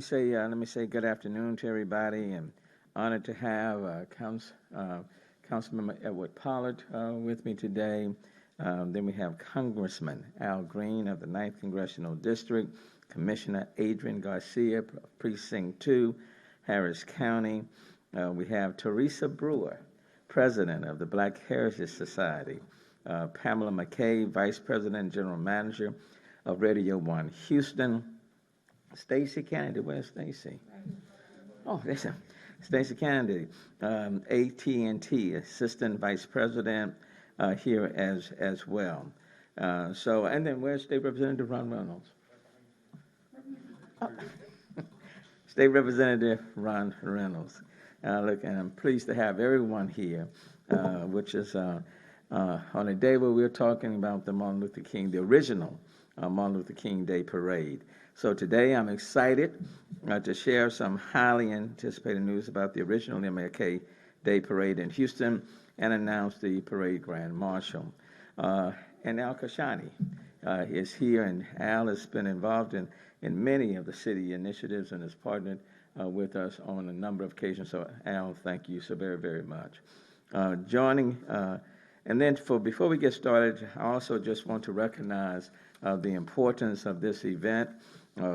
Let me say good afternoon to everybody, and honored to have Councilmember Edward Pollard with me today. Then we have Congressman Al Green of the 9th Congressional District, Commissioner Adrian Garcia, Precinct 2, Harris County. We have Theresa Brewer, President of the Black Heritage Society, Pamela McKay, Vice President and General Manager of Radio 1 Houston, Stacy Kennedy. Where's Stacy? Oh, there's Stacy Kennedy, AT&T Assistant Vice President here as well. And then where's State Representative Ron Reynolds? Oh. State Representative Ron Reynolds. Look, and I'm pleased to have everyone here, which is on a day where we're talking about the Martin Luther King, the original Martin Luther King Day Parade. So today I'm excited to share some highly anticipated news about the original MLK Day Parade in Houston and announce the parade Grand Marshal. And Al Kashani is here, and Al has been involved in many of the city initiatives and has partnered with us on a number of occasions. So Al, thank you so very, very much. And then before we get started, I also just want to recognize the importance of this event.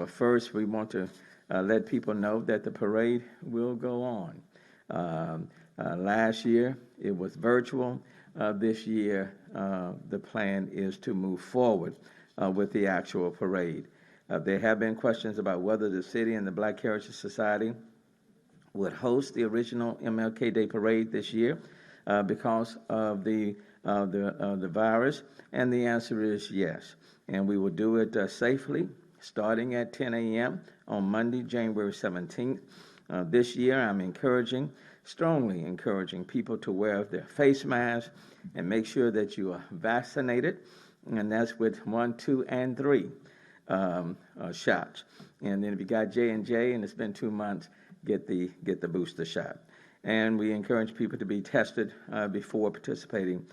First, we want to let people know that the parade will go on. Last year, it was virtual. This year, the plan is to move forward with the actual parade. There have been questions about whether the city and the Black Heritage Society would host the original MLK Day Parade this year because of the virus, and the answer is yes. And we will do it safely, starting at 10 a.m. on Monday, January 17th. This year, I'm strongly encouraging people to wear their face masks and make sure that you are vaccinated, and that's with 1, 2, and 3 shots. And then if you got J&J and it's been 2 months, get the booster shot. And we encourage people to be tested before participating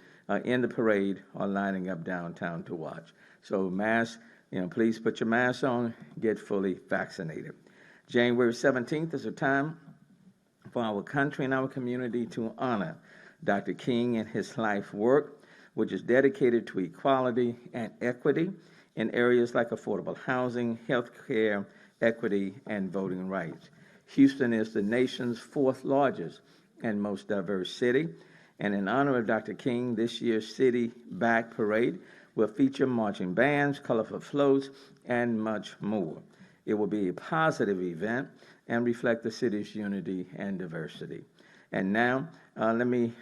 in the parade or lining up downtown to watch. So masks, please put your mask on, get fully vaccinated. January 17th is a time for our country and our community to honor Dr. King and his life work, which is dedicated to equality and equity in areas like affordable housing, health care, equity, and voting rights. Houston is the nation's 4th largest and most diverse city, and in honor of Dr. King, this year's City Back Parade will feature marching bands, colorful floats, and much more. It will be a positive event and reflect the city's unity and diversity. And now, let me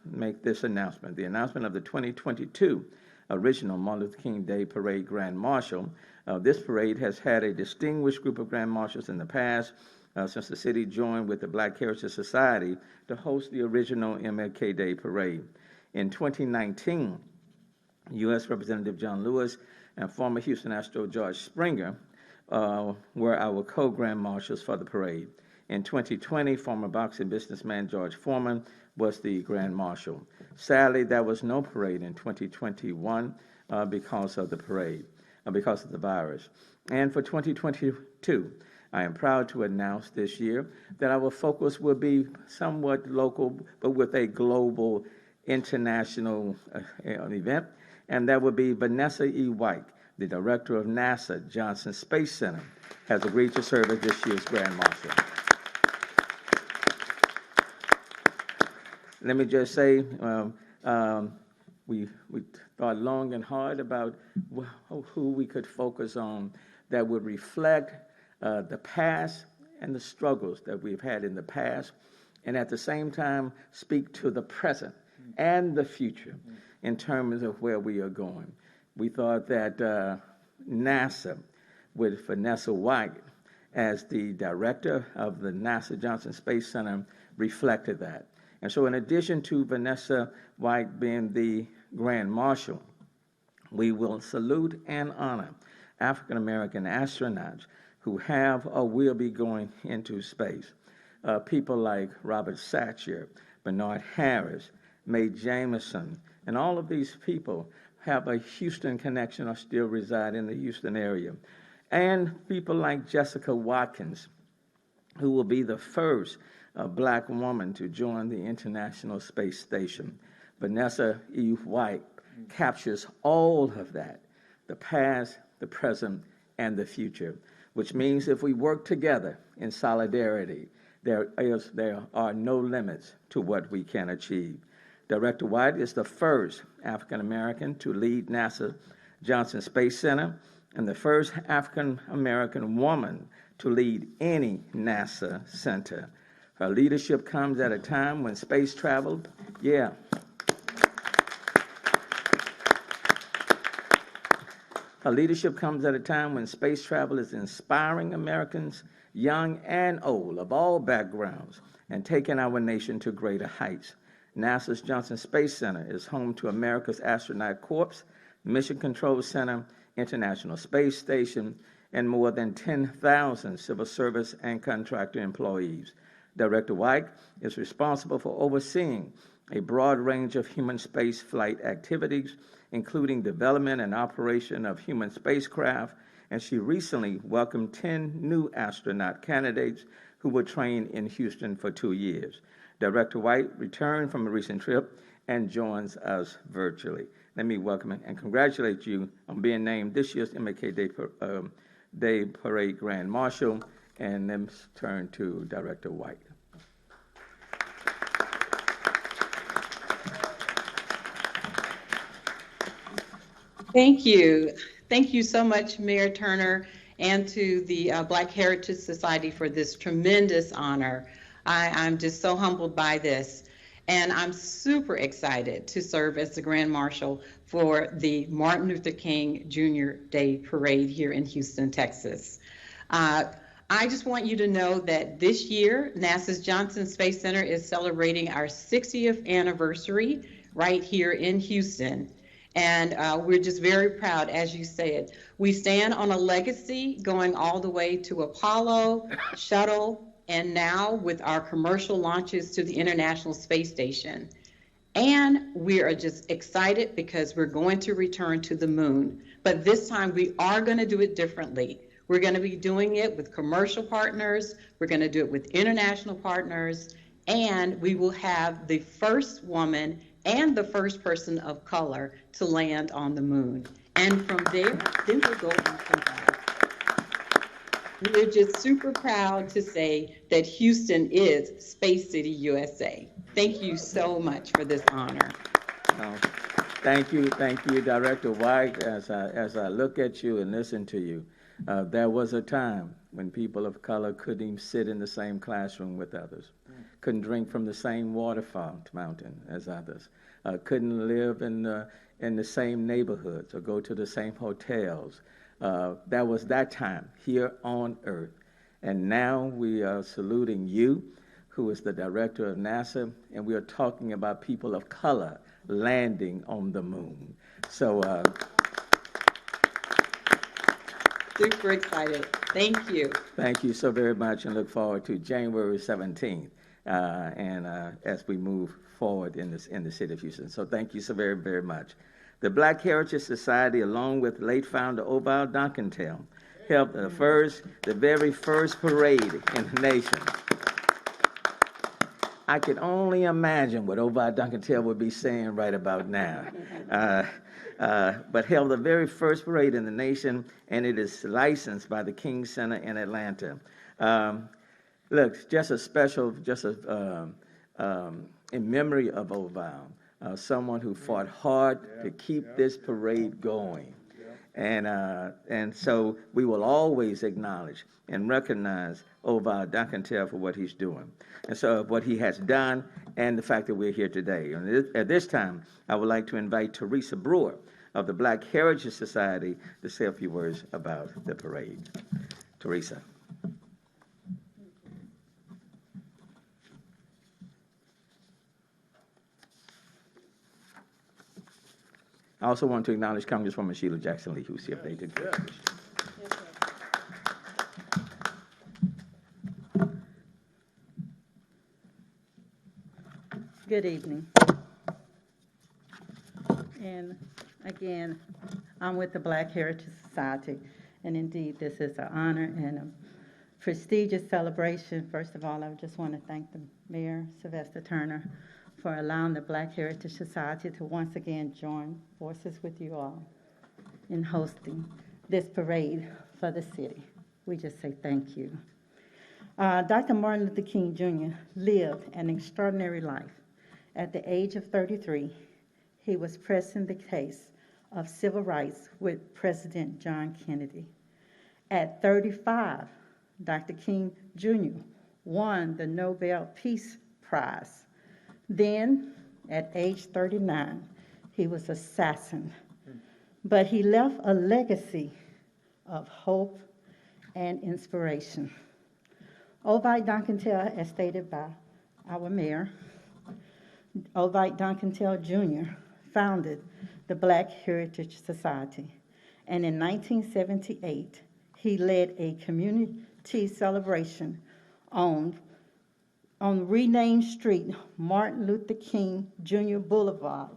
make this announcement. The announcement of the 2022 original Martin Luther King Day Parade Grand Marshal. This parade has had a distinguished group of Grand Marshals in the past, since the city joined with the Black Heritage Society to host the original MLK Day Parade. In 2019, U.S. Representative John Lewis and former Houston Astro George Springer were our co-grand marshals for the parade. In 2020, former boxing businessman George Foreman was the grand marshal. Sadly, there was no parade in 2021 because of the virus. And for 2022, I am proud to announce this year that our focus will be somewhat local, but with a global international event, and that will be Vanessa E. White, the director of NASA Johnson Space Center, has agreed to serve as this year's Grand Marshal. Let me just say, we thought long and hard about who we could focus on that would reflect the past and the struggles that we've had in the past, and at the same time speak to the present and the future in terms of where we are going. We thought that NASA, with Vanessa White as the director of the NASA Johnson Space Center, reflected that. And so in addition to Vanessa White being the Grand Marshal, we will salute and honor African American astronauts who have or will be going into space. People like Robert Satcher, Bernard Harris, Mae Jameson, and all of these people have a Houston connection or still reside in the Houston area. and people like Jessica Watkins, who will be the first black woman to join the International Space Station. Vanessa E. White captures all of that, the past, the present, and the future, which means if we work together in solidarity, there are no limits to what we can achieve. Director White is the first African American to lead NASA Johnson Space Center and the first African American woman to lead any NASA center. Her leadership comes at a time when space travel, Her leadership comes at a time when space travel is inspiring Americans, young and old, of all backgrounds, and taking our nation to greater heights. NASA's Johnson Space Center is home to America's Astronaut Corps, Mission Control Center, International Space Station, and more than 10,000 civil service and contractor employees. Director White is responsible for overseeing a broad range of human space flight activities, including development and operation of human spacecraft, and she recently welcomed 10 new astronaut candidates who were trained in Houston for 2 years. Director White returned from a recent trip and joins us virtually. Let me welcome and congratulate you on being named this year's MLK Day Parade Grand Marshal, and then turn to Director White. Thank you. Thank you so much, Mayor Turner, and to the Black Heritage Society for this tremendous honor. I'm just so humbled by this. And I'm super excited to serve as the Grand Marshal for the Martin Luther King Jr. Day Parade here in Houston, Texas. I just want you to know that this year, NASA's Johnson Space Center is celebrating our 60th anniversary right here in Houston. And we're just very proud, as you said. We stand on a legacy going all the way to Apollo, Shuttle, and now with our commercial launches to the International Space Station. And we are just excited because we're going to return to the moon. But this time we are going to do it differently. We're going to be doing it with commercial partners. We're going to do it with international partners. And we will have the first woman and the first person of color to land on the moon. And from there, then we'll go on from there. We're just super proud to say that Houston is Space City, USA. Thank you so much for this honor. Thank you, Director White. As I look at you and listen to you, there was a time when people of color couldn't even sit in the same classroom with others, couldn't drink from the same water fountain as others, couldn't live in the same neighborhoods or go to the same hotels. That was that time here on Earth. And now we are saluting you, who is the director of NASA, and we are talking about people of color landing on the moon. So, super excited. Thank you. Thank you so very much, and look forward to January 17th, as we move forward in the city of Houston. So thank you so very, very much. The Black Heritage Society, along with late founder Obal Duncantel, held the very first parade in the nation. I can only imagine what Obal Duncantel would be saying right about now. But held the very first parade in the nation, and it is licensed by the King Center in Atlanta. Look, just in memory of Obal, someone who fought hard to keep this parade going. And so we will always acknowledge and recognize Obal Duncantel for what he's doing, and so what he has done, and the fact that we're here today. And at this time, I would like to invite Theresa Brewer of the Black Heritage Society to say a few words about the parade. Theresa. I also want to acknowledge Congresswoman Sheila Jackson-Lee, who's here today. Good evening. And again, I'm with the Black Heritage Society, And indeed, this is an honor and a prestigious celebration. First of all, I just want to thank the Mayor Sylvester Turner for allowing the Black Heritage Society to once again join forces with you all in hosting this parade for the city. We just say thank you. Dr. Martin Luther King Jr. lived an extraordinary life. At the age of 33, he was pressing the case of civil rights with President John Kennedy. At 35, Dr. King Jr. won the Nobel Peace Prize. Then, at age 39, he was assassinated. But he left a legacy of hope and inspiration. Ovite Duncantel, as stated by our mayor, Ovite Duncantel Jr. founded the Black Heritage Society, and in 1978, he led a community celebration on renamed street, Martin Luther King Jr. Boulevard,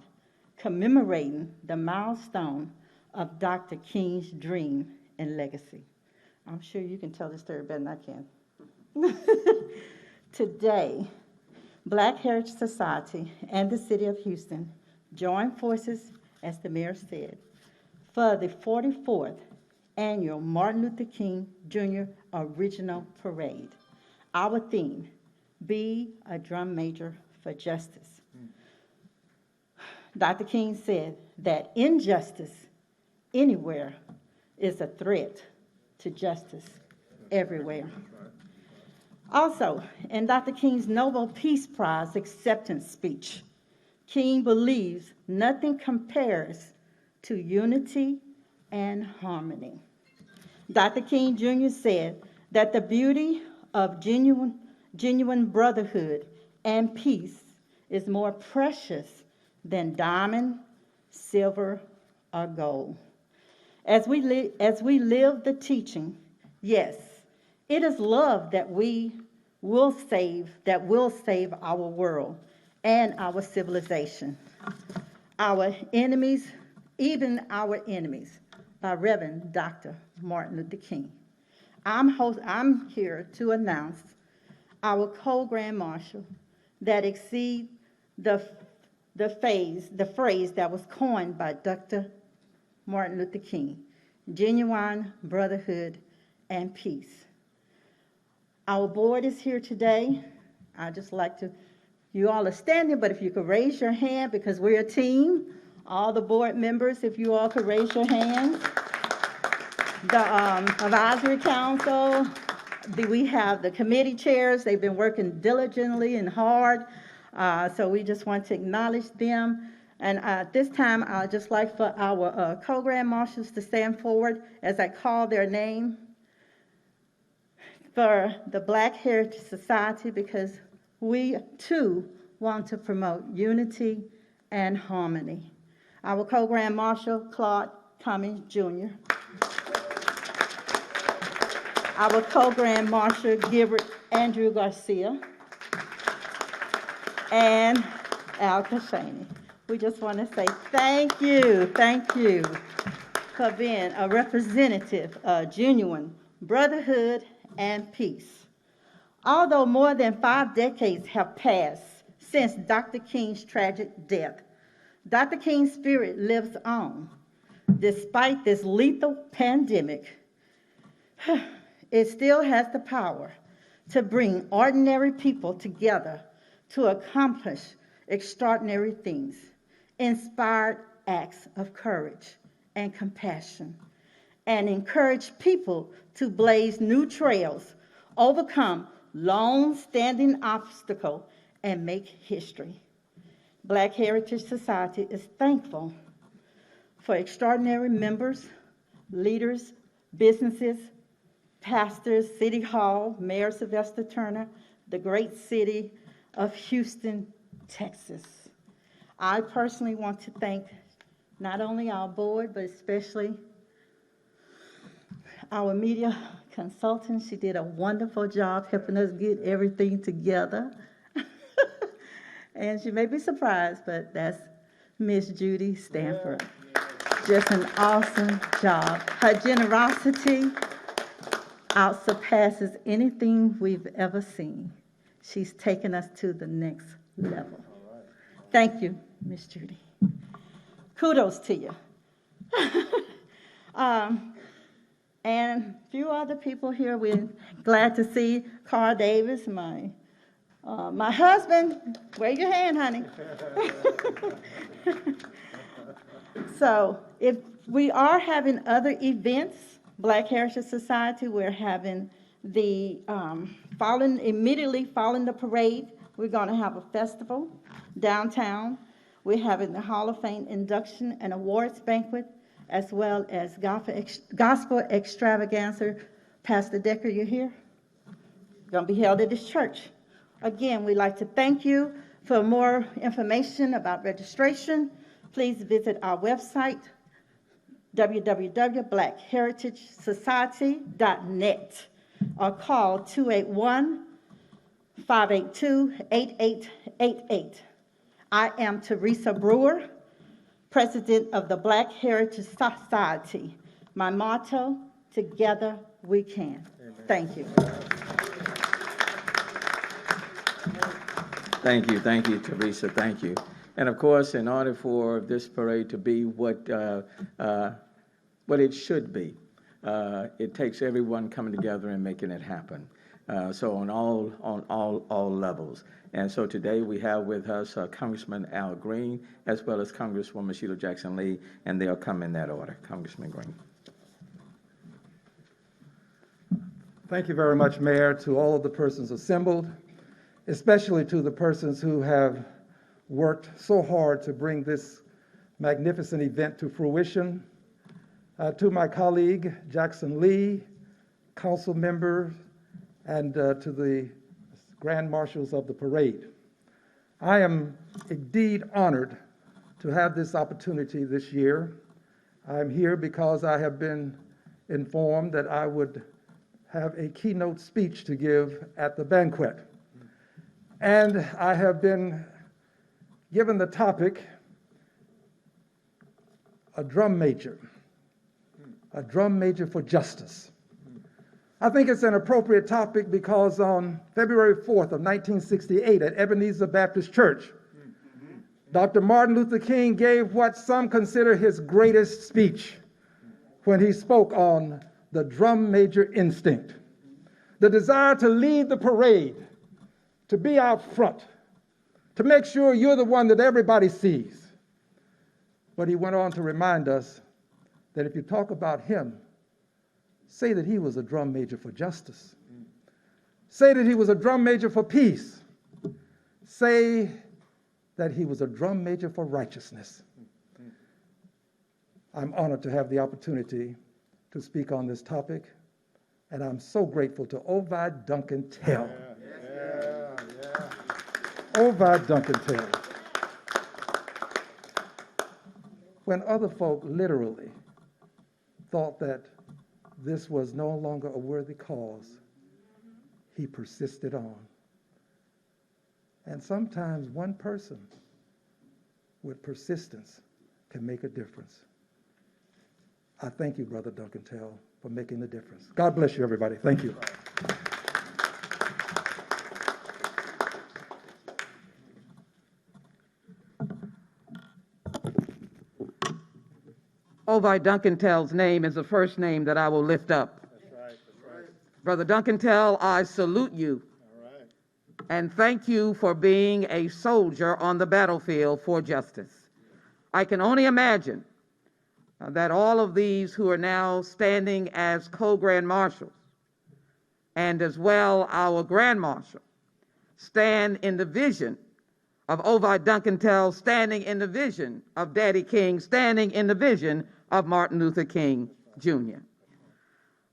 commemorating the milestone of Dr. King's dream and legacy. I'm sure you can tell this story better than I can. Today, Black Heritage Society and the City of Houston join forces, as the mayor said, for the 44th annual Martin Luther King Jr. Original Parade. Our theme, Be a Drum Major for Justice. Dr. King said that injustice anywhere is a threat to justice everywhere. Also, in Dr. King's Nobel Peace Prize acceptance speech, King believes nothing compares to unity and harmony. Dr. King Jr. said that the beauty of genuine brotherhood and peace is more precious than diamond, silver, or gold. As we live the teaching, yes, it is love that will save our world and our civilization. Our enemies, even our enemies, by Reverend Dr. Martin Luther King. I'm here to announce our co-grand marshal that exceeds the phrase that was coined by Dr. Martin Luther King, genuine brotherhood and peace. Our board is here today. I'd just like to, you all are standing, but if you could raise your hand, because we're a team, all the board members, if you all could raise your hands. The advisory council, we have the committee chairs. They've been working diligently and hard, so we just want to acknowledge them. And at this time, I'd just like for our co-grand marshals to stand forward as I call their name for the Black Heritage Society, because we too want to promote unity and harmony. Our co-grand marshal, Claude Cummings Jr. Our co-grand marshal, Gilbert Andrew Garcia, and Al Kashaney. We just want to say thank you for being a representative of genuine brotherhood and peace. Although more than 5 decades have passed since Dr. King's tragic death, Dr. King's spirit lives on. Despite this lethal pandemic, it still has the power to bring ordinary people together to accomplish extraordinary things, inspired acts of courage and compassion, and encourage people to blaze new trails, overcome long-standing obstacles, and make history. Black Heritage Society is thankful for extraordinary members, leaders, businesses, pastors, City Hall, Mayor Sylvester Turner, the great city of Houston, Texas. I personally want to thank not only our board, but especially our media consultant. She did a wonderful job helping us get everything together. And she may be surprised, but that's Miss Judy Stanford. just an awesome job. Her generosity outsurpasses anything we've ever seen. She's taken us to the next level. Thank you, Miss Judy. Kudos to you. And a few other people here. We're glad to see Carl Davis, my husband. Wave your hand, honey. So if we are having other events, Black Heritage Society, we're having the immediately following the parade, we're going to have a festival downtown. We're having the Hall of Fame induction and awards banquet, as well as gospel extravaganza. Pastor Decker, you here? Going to be held at this church. Again, we'd like to thank you. For more information about registration, please visit our website, www.blackheritagesociety.net, or call 281-582-8888. I am Theresa Brewer, President of the Black Heritage Society. My motto, together we can. Amen. Thank you. Thank you, Theresa, thank you. And of course, in order for this parade to be what it should be, it takes everyone coming together and making it happen. So on all levels. And so today we have with us Congressman Al Green, as well as Congresswoman Sheila Jackson Lee, and they'll come in that order. Congressman Green. Thank you very much, Mayor, to all of the persons assembled, especially to the persons who have worked so hard to bring this magnificent event to fruition. To my colleague, Jackson Lee, council members, and to the Grand Marshals of the parade. I am indeed honored to have this opportunity this year. I'm here because I have been informed that I would have a keynote speech to give at the banquet. And I have been given the topic, a drum major for justice. I think it's an appropriate topic because on February 4th of 1968 at Ebenezer Baptist Church, Dr. Martin Luther King gave what some consider his greatest speech when he spoke on the drum major instinct, the desire to lead the parade, to be out front, to make sure you're the one that everybody sees. But he went on to remind us that if you talk about him, say that he was a drum major for justice. Say that he was a drum major for peace. Say that he was a drum major for righteousness. I'm honored to have the opportunity to speak on this topic, and I'm so grateful to Ovid Duncan Tell. Ovid Duncan Tell. When other folk literally thought that this was no longer a worthy cause, he persisted on. And sometimes one person with persistence can make a difference. I thank you, Brother Duncan Tell, for making the difference. God bless you, everybody. Thank you. Ovi Duncan Tell's name is the first name that I will lift up. That's right. Brother Duncan Tell, I salute you. All right. And thank you for being a soldier on the battlefield for justice. I can only imagine that all of these who are now standing as co-grand marshals, and as well our grand marshal, stand in the vision of Ovi Duncan Tell, standing in the vision of Daddy King, standing in the vision of Martin Luther King Jr.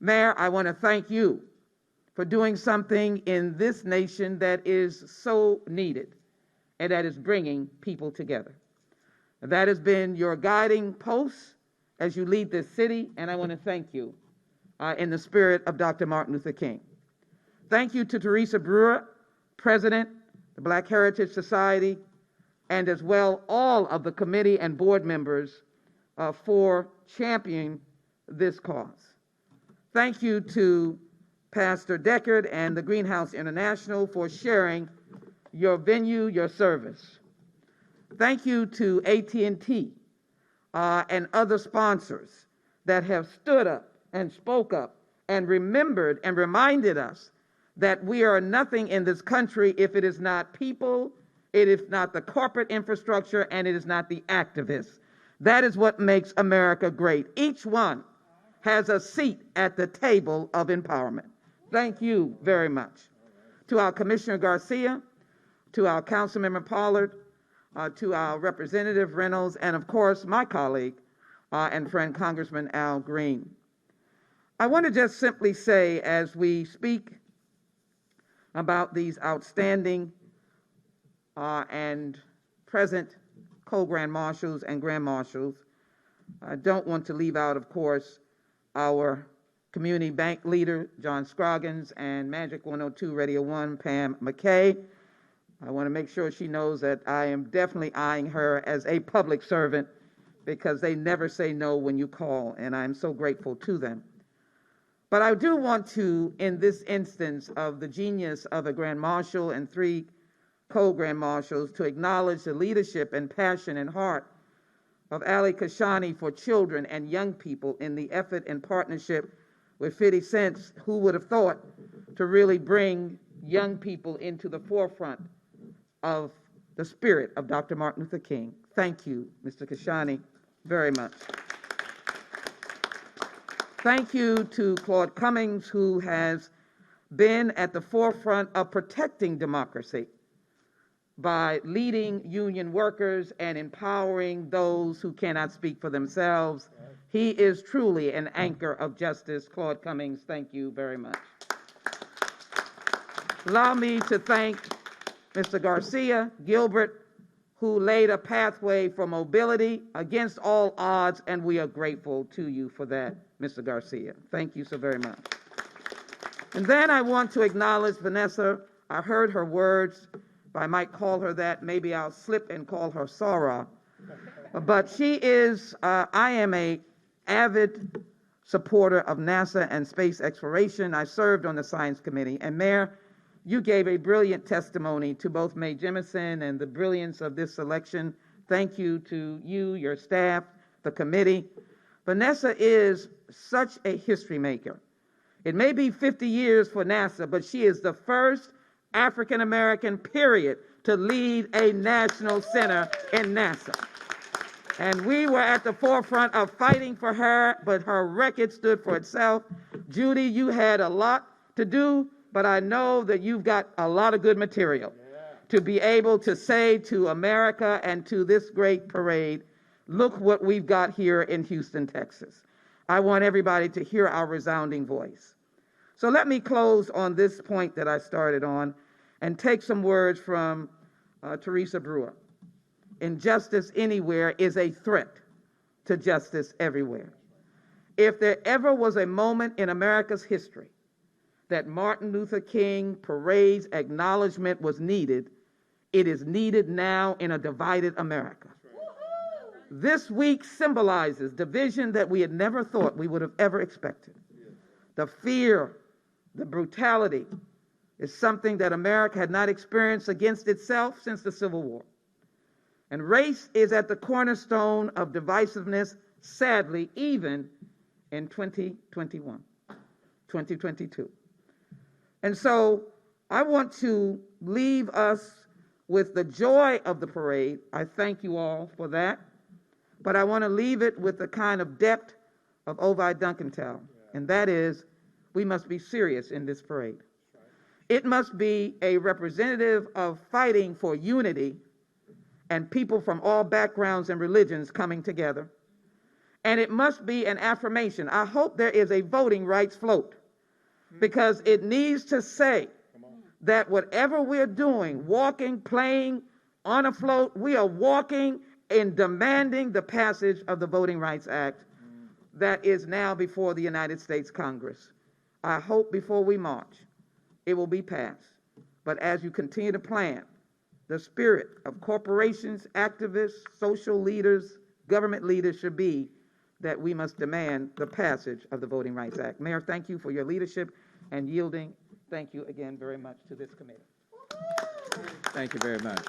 Mayor, I want to thank you for doing something in this nation that is so needed and that is bringing people together. That has been your guiding post as you lead this city, and I want to thank you in the spirit of Dr. Martin Luther King. Thank you to Theresa Brewer, President, the Black Heritage Society, and as well all of the committee and board members for championing this cause. Thank you to Pastor Deckard and the Greenhouse International for sharing your venue, your service. Thank you to AT&T and other sponsors that have stood up and spoke up and remembered and reminded us that we are nothing in this country if it is not people, it is not the corporate infrastructure, and it is not the activists. That is what makes America great. Each one has a seat at the table of empowerment. Thank you very much. To our Commissioner Garcia, to our Councilmember Pollard, to our Representative Reynolds, and of course, my colleague and friend Congressman Al Green. I want to just simply say, as we speak about these outstanding and present co-grand marshals and grand marshals, I don't want to leave out, of course, our community bank leader, John Scroggins, and Magic 102 Radio 1, Pam McKay. I want to make sure she knows that I am definitely eyeing her as a public servant because they never say no when you call, and I'm so grateful to them. But I do want to, in this instance of the genius of a Grand Marshal and 3 co-Grand Marshals, to acknowledge the leadership and passion and heart of Ali Kashani for children and young people in the effort and partnership with 50 Cent, who would have thought, to really bring young people into the forefront of the spirit of Dr. Martin Luther King. Thank you, Mr. Kashani, very much. Thank you to Claude Cummings, who has been at the forefront of protecting democracy by leading union workers and empowering those who cannot speak for themselves. He is truly an anchor of justice. Claude Cummings, thank you very much. Allow me to thank Mr. Garcia Gilbert, who laid a pathway for mobility against all odds, and we are grateful to you for that, Mr. Garcia. Thank you so very much. And then I want to acknowledge Vanessa. I heard her words. If I might call her that, maybe I'll slip and call her Sarah. But she is, I am a avid supporter of NASA and space exploration. I served on the Science Committee. And Mayor, you gave a brilliant testimony to both Mae Jemison and the brilliance of this selection. Thank you to you, your staff, the committee. Vanessa is such a history maker. It may be 50 years for NASA, but she is the first African American, period, to lead a national center in NASA. And we were at the forefront of fighting for her, but her record stood for itself. Judy, you had a lot to do, but I know that you've got a lot of good material to be able to say to America and to this great parade, look what we've got here in Houston, Texas. I want everybody to hear our resounding voice. So let me close on this point that I started on and take some words from Theresa Brewer. Injustice anywhere is a threat to justice everywhere. If there ever was a moment in America's history that Martin Luther King parade's acknowledgement was needed, it is needed now in a divided America. This week symbolizes division that we had never thought we would have ever expected. The fear, the brutality is something that America had not experienced against itself since the Civil War. And race is at the cornerstone of divisiveness, sadly, even in 2021, 2022. And so I want to leave us with the joy of the parade. I thank you all for that. But I want to leave it with the kind of depth of Ovi Duncantel, and that is, we must be serious in this parade. It must be a representative of fighting for unity and people from all backgrounds and religions coming together. And it must be an affirmation. I hope there is a voting rights float, because it needs to say that whatever we're doing, walking, playing, on a float, we are walking in demanding the passage of the Voting Rights Act that is now before the United States Congress. I hope before we march, it will be passed. But as you continue to plan, the spirit of corporations, activists, social leaders, government leaders should be, that we must demand the passage of the Voting Rights Act. Mayor, thank you for your leadership and yielding. Thank you again very much to this committee. Thank you very much.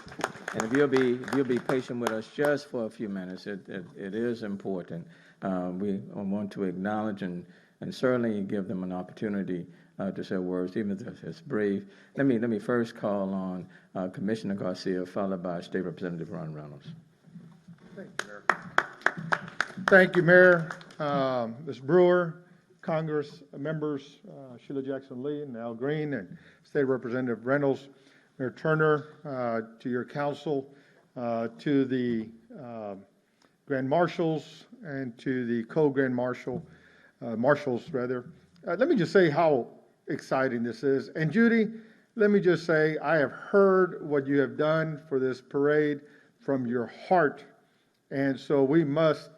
And if you'll be patient with us just for a few minutes, it is important. We want to acknowledge and certainly give them an opportunity to say words, even if it's brief. Let me first call on Commissioner Garcia, followed by State Representative Ron Reynolds. Thank you, Mayor. Ms. Brewer, Congress members, Sheila Jackson-Lee and Al Green, and State Representative Reynolds, Mayor Turner, to your council, to the Grand Marshals, and to the co-Grand Marshals, rather. Let me just say how exciting this is. And Judy, let me just say, I have heard what you have done for this parade from your heart. And so we must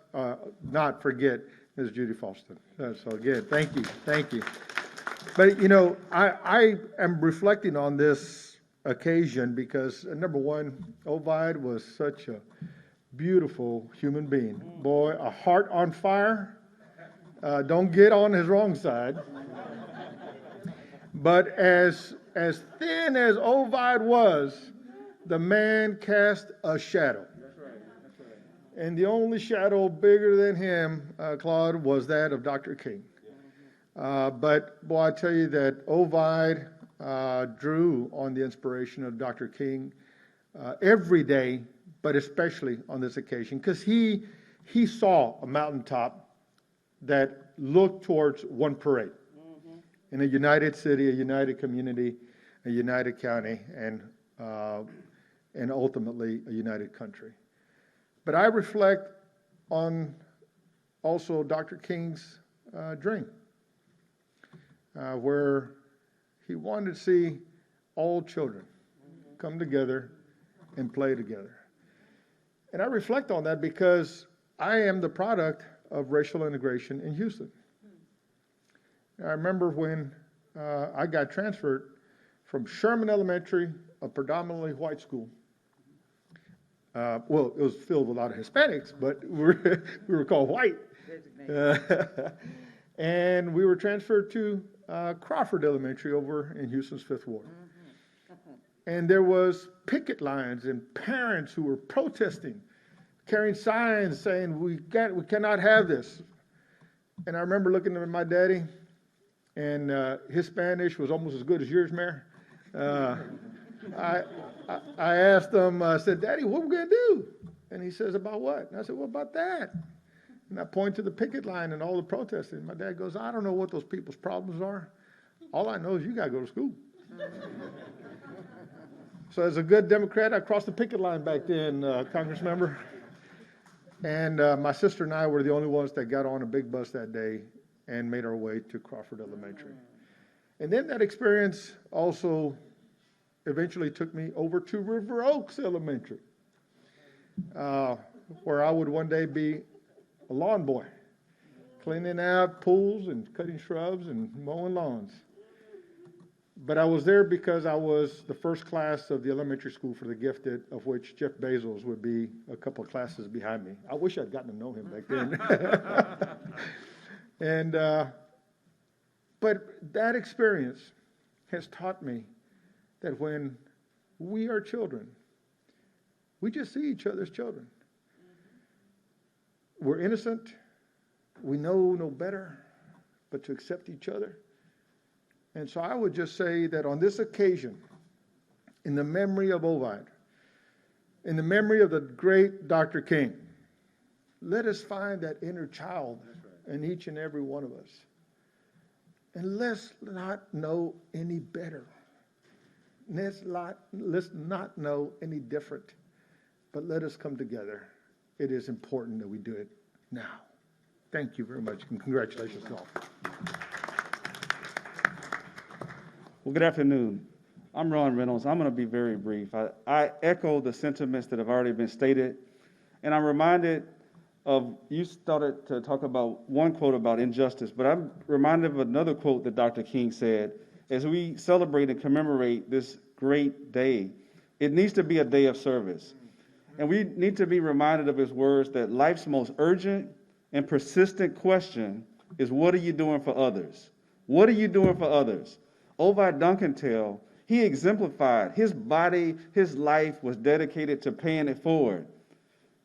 not forget Ms. Judy Falston. So again, thank you, thank you. But you know, I am reflecting on this occasion because number one, Ovid was such a beautiful human being. Boy, a heart on fire. Don't get on his wrong side. But as thin as Ovid was, the man cast a shadow. And the only shadow bigger than him, Claude, was that of Dr. King. But, boy, I tell you that Ovid drew on the inspiration of Dr. King every day, but especially on this occasion, because he saw a mountaintop that looked towards one parade in a united city, a united community, a united county, and ultimately a united country. But I reflect on also Dr. King's dream, where he wanted to see all children come together and play together. And I reflect on that because I am the product of racial integration in Houston. I remember when I got transferred from Sherman Elementary, a predominantly white school. Well, it was filled with a lot of Hispanics, but we were called white. And we were transferred to Crawford Elementary over in Houston's Fifth Ward. And there was picket lines and parents who were protesting, carrying signs saying, we cannot have this. And I remember looking at my daddy, and his Spanish was almost as good as yours, Mayor. I asked him, I said, Daddy, what are we going to do? And he says, about what? And I said, what about that? And I point to the picket line and all the protesting. My dad goes, I don't know what those people's problems are. All I know is you got to go to school. So as a good Democrat, I crossed the picket line back then, Congressmember. And my sister and I were the only ones that got on a big bus that day and made our way to Crawford Elementary. And then that experience also eventually took me over to River Oaks Elementary, where I would one day be a lawn boy, cleaning out pools and cutting shrubs and mowing lawns. But I was there because I was the first class of the elementary school for the gifted, of which Jeff Bezos would be a couple of classes behind me. I wish I'd gotten to know him back then. But that experience has taught me that when we are children, we just see each other as children. We're innocent. We know no better but to accept each other. And so I would just say that on this occasion, in the memory of Ovid, in the memory of the great Dr. King, let us find that inner child in each and every one of us. And let's not know any better. Let's not know any different. But let us come together. It is important that we do it now. Thank you very much, and congratulations to all. Well, good afternoon. I'm Ron Reynolds. I'm going to be very brief. I echo the sentiments that have already been stated, and I'm reminded of, you started to talk about one quote about injustice, but I'm reminded of another quote that Dr. King said. As we celebrate and commemorate this great day, it needs to be a day of service. And we need to be reminded of his words that life's most urgent and persistent question is, what are you doing for others? What are you doing for others? Over at Duncantail, he exemplified his body, his life was dedicated to paying it forward.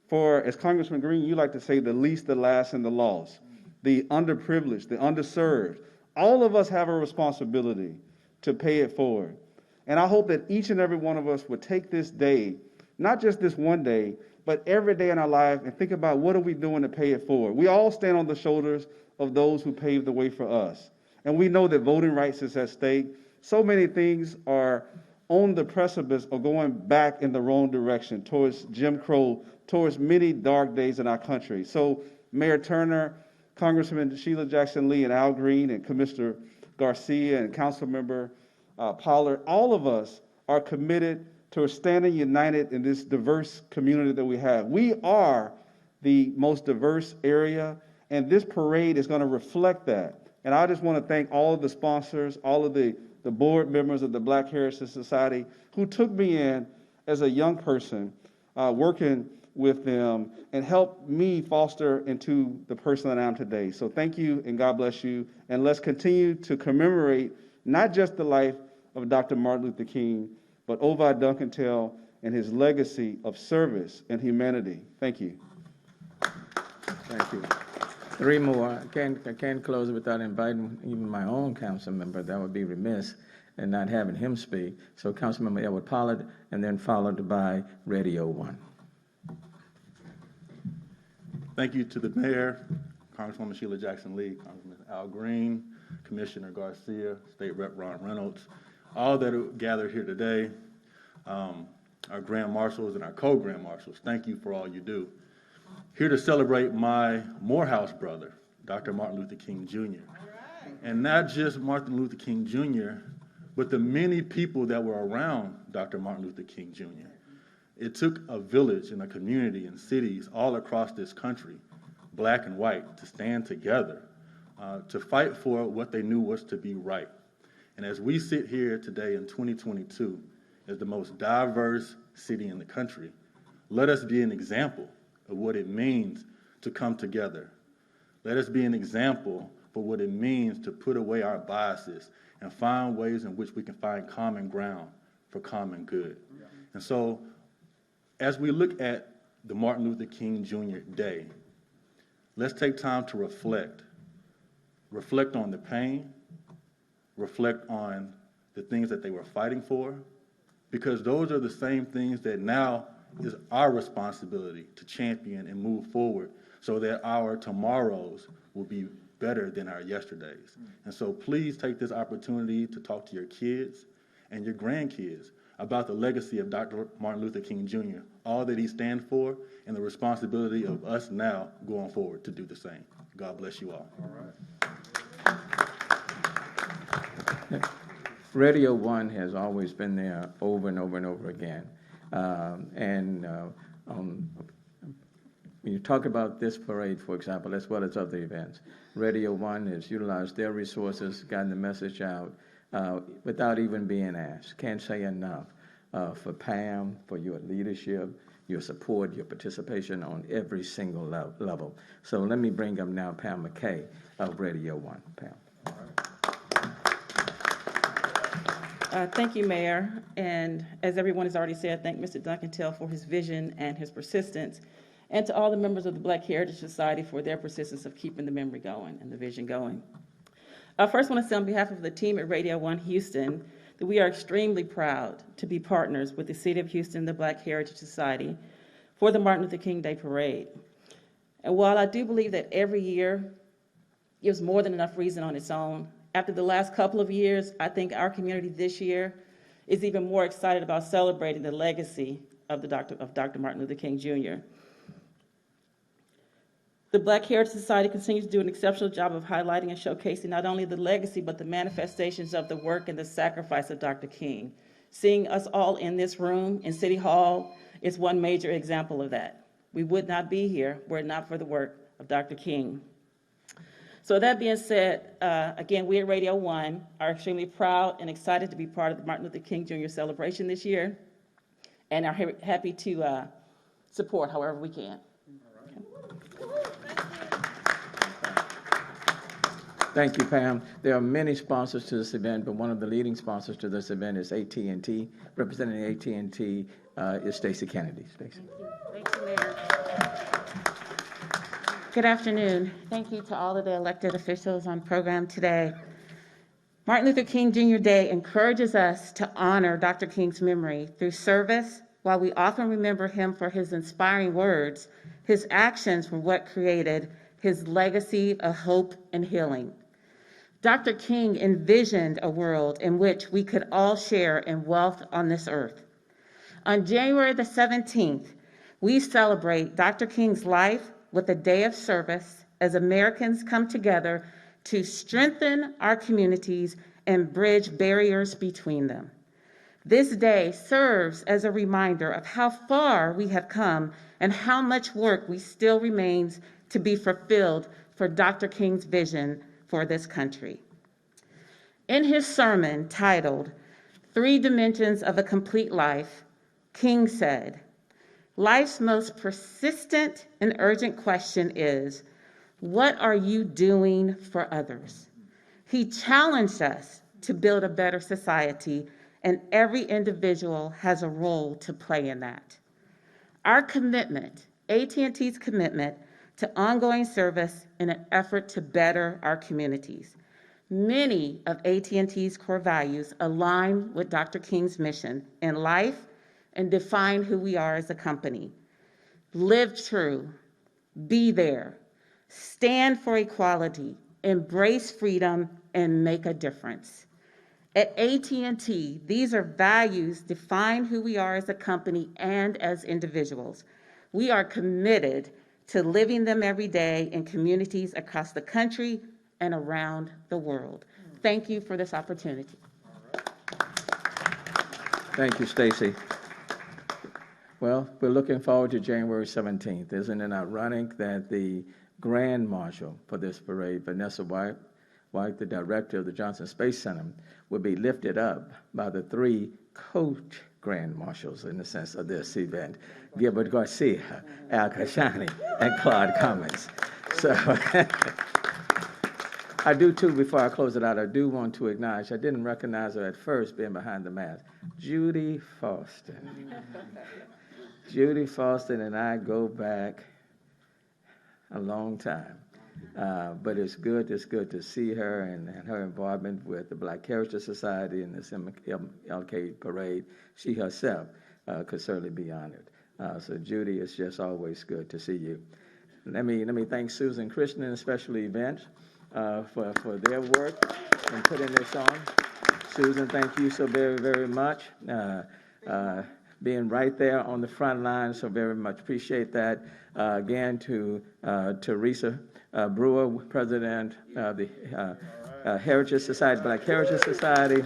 For, as Congressman Green, you like to say, the least, the last, and the lost, the underprivileged, the underserved. All of us have a responsibility to pay it forward. And I hope that each and every one of us would take this day, not just this one day, but every day in our life, and think about what are we doing to pay it forward. We all stand on the shoulders of those who paved the way for us. And we know that voting rights is at stake. So many things are on the precipice of going back in the wrong direction towards Jim Crow, towards many dark days in our country. So Mayor Turner, Congressman Sheila Jackson Lee, and Al Green, and Commissioner Garcia, and Councilmember Pollard, all of us are committed to standing united in this diverse community that we have. We are the most diverse area, and this parade is going to reflect that. And I just want to thank all of the sponsors, all of the board members of the Black Heritage Society who took me in as a young person, working with them and helped me foster into the person that I am today. So thank you and God bless you. And let's continue to commemorate not just the life of Dr. Martin Luther King, but Ovi Duncantail and his legacy of service and humanity. Thank you. Thank you. Three more. I can't close it without inviting even my own council member. That would be remiss in not having him speak. So Councilmember Edward Pollard, and then followed by Radio 1. Thank you to the mayor, Congresswoman Sheila Jackson Lee, Congressman Al Green, Commissioner Garcia, State Rep Reynolds, all that are gathered here today, our grand marshals and our co-grand marshals. Thank you for all you do. Here to celebrate my Morehouse brother, Dr. Martin Luther King Jr. And not just Martin Luther King Jr., but the many people that were around Dr. Martin Luther King Jr. It took a village and a community and cities all across this country, black and white, to stand together, to fight for what they knew was to be right. And as we sit here today in 2022, as the most diverse city in the country, let us be an example of what it means to come together. Let us be an example for what it means to put away our biases and find ways in which we can find common ground for common good. Yeah. And so, as we look at the Martin Luther King Jr. Day, let's take time to reflect. Reflect on the pain, reflect on the things that they were fighting for, because those are the same things that now is our responsibility to champion and move forward so that our tomorrows will be better than our yesterdays. And so please take this opportunity to talk to your kids and your grandkids about the legacy of Dr. Martin Luther King Jr., all that he stands for, and the responsibility of us now going forward to do the same. God bless you all. All right. Radio 1 has always been there over and over and over again. When you talk about this parade, for example, as well as other events, Radio 1 has utilized their resources, gotten the message out without even being asked. Can't say enough for Pam, for your leadership, your support, your participation on every single level. So let me bring up now Pam McKay of Radio 1. Pam. Thank you, Mayor. And as everyone has already said, thank Mr. Duncantail for his vision and his persistence, and to all the members of the Black Heritage Society for their persistence of keeping the memory going and the vision going. I first want to say on behalf of the team at Radio 1 Houston that we are extremely proud to be partners with the City of Houston, the Black Heritage Society, for the Martin Luther King Day Parade. And while I do believe that every year gives more than enough reason on its own, after the last couple of years, I think our community this year is even more excited about celebrating the legacy of Dr. Martin Luther King Jr. The Black Heritage Society continues to do an exceptional job of highlighting and showcasing not only the legacy, but the manifestations of the work and the sacrifice of Dr. King. Seeing us all in this room in City Hall is one major example of that. We would not be here were it not for the work of Dr. King. So that being said, again, we at Radio 1 are extremely proud and excited to be part of the Martin Luther King Jr. celebration this year, and are happy to support however we can. Thank you, Pam. There are many sponsors to this event, but one of the leading sponsors to this event is AT&T. Representing AT&T is Stacey Kennedy. Stacey. Thank you, Mayor. Good afternoon. Thank you to all of the elected officials on program today. Martin Luther King Jr. Day encourages us to honor Dr. King's memory through service. While we often remember him for his inspiring words, his actions were what created his legacy of hope and healing. Dr. King envisioned a world in which we could all share in wealth on this earth. On January the 17th, we celebrate Dr. King's life with a day of service as Americans come together to strengthen our communities and bridge barriers between them. This day serves as a reminder of how far we have come and how much work we still remains to be fulfilled for Dr. King's vision for this country. In his sermon titled, "3 Dimensions of a Complete Life," King said, "Life's most persistent and urgent question is, what are you doing for others?" He challenged us to build a better society, and every individual has a role to play in that. Our commitment, AT&T's commitment to ongoing service in an effort to better our communities. Many of AT&T's core values align with Dr. King's mission in life and define who we are as a company. Live true, be there, stand for equality, embrace freedom, and make a difference. At AT&T, these are values define who we are as a company and as individuals. We are committed to living them every day in communities across the country and around the world. Thank you for this opportunity. Thank you, Stacey. Well, we're looking forward to January 17th. Isn't it ironic that the Grand Marshal for this parade, Vanessa White, the director of the Johnson Space Center, will be lifted up by the 3 co-Grand Marshals in the sense of this event, Gilbert Garcia, Al Kashani, and Claude Cummins. So I do, too, before I close it out, I do want to acknowledge, I didn't recognize her at first being behind the mask, Judy Foster. Judy Foster and I go back a long time. But it's good to see her and her involvement with the Black Heritage Society and this MLK parade. She herself could certainly be honored. So Judy, it's just always good to see you. Let me thank Susan Christian and Special Events for their work in putting this on. Susan, thank you so very, very much. Being right there on the front line, so very much appreciate that. Again, to Theresa Brewer, President of the Heritage Society, Black Heritage Society,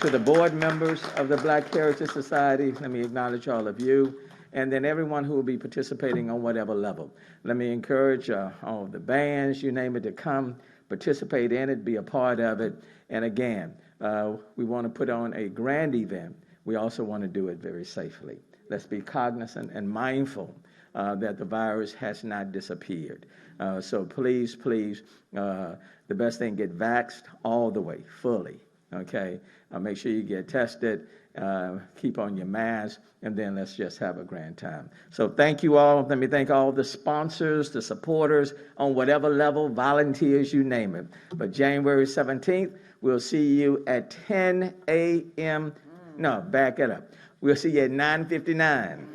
to the board members of the Black Heritage Society, let me acknowledge all of you, and then everyone who will be participating on whatever level. Let me encourage all the bands, you name it, to come participate in it, be a part of it, and again, we want to put on a grand event. We also want to do it very safely. Let's be cognizant and mindful that the virus has not disappeared. So please, the best thing, get vaxxed all the way, fully, okay? Make sure you get tested, keep on your mask, and then let's just have a grand time. So thank you all. Let me thank all the sponsors, the supporters on whatever level, volunteers, you name it. But January 17th, we'll see you at 10 a.m. No, back it up. We'll see you at 9:59.